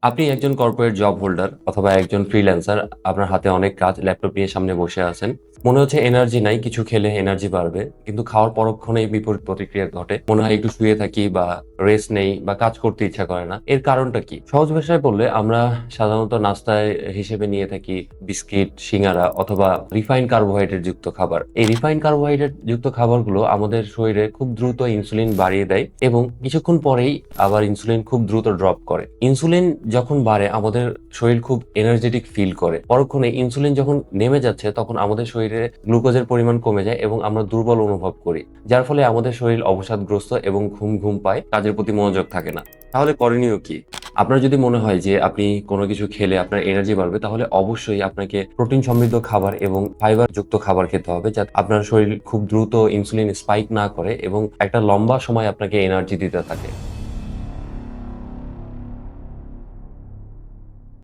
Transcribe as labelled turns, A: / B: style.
A: আপনি একজন corporate job holder অথবা একজন ফ্রিল্যান্সার। আপনার হাতে অনেক কাজ, ল্যাপটপ নিয়ে সামনে বসে আছেন। মনে হচ্ছে এনার্জি নাই, কিছু খেলে এনার্জি বাড়বে। কিন্তু খাওয়ার পরক্ষণেই বিপরীত প্রতিক্রিয়া ঘটে। মনে হয় একটু শুয়ে থাকি বা রেস্ট নেই বা কাজ করতে ইচ্ছা করে না। এর কারণটা কি? সহজ ভাষায় বললে আমরা সাধারণত নাস্তায় হিসেবে নিয়ে থাকি বিস্কিট, সিঙ্গারা অথবা রিফাইন্ড কার্বোহাইড্রেট যুক্ত খাবার। এই রিফাইন্ড কার্বোহাইড্রেট যুক্ত খাবারগুলো আমাদের শরীরে খুব দ্রুত ইনসুলিন বাড়িয়ে দেয় এবং কিছুক্ষণ পরেই আবার ইনসুলিন খুব দ্রুত ড্রপ করে। ইনসুলিন যখন বাড়ে আমাদের শরীর খুব এনার্জেটিক ফিল করে। পরক্ষণে ইনসুলিন যখন নেমে যাচ্ছে তখন আমাদের শরীরে গ্লুকোজের পরিমাণ কমে যায় এবং আমরা দুর্বল অনুভব করি, যার ফলে আমাদের শরীর অবসাদগ্রস্ত এবং ঘুম ঘুম পায়, কাজের প্রতি মনোযোগ থাকে না। তাহলে করণীয় কি? আপনার যদি মনে হয় যে আপনি কোনো কিছু খেলে আপনার এনার্জি বাড়বে, তাহলে অবশ্যই আপনাকে প্রোটিন সমৃদ্ধ খাবার এবং ফাইবার যুক্ত খাবার খেতে হবে, যাতে আপনার শরীর খুব দ্রুত ইনসুলিন স্পাইক না করে এবং একটা লম্বা সময় আপনাকে এনার্জি দিতে থাকে।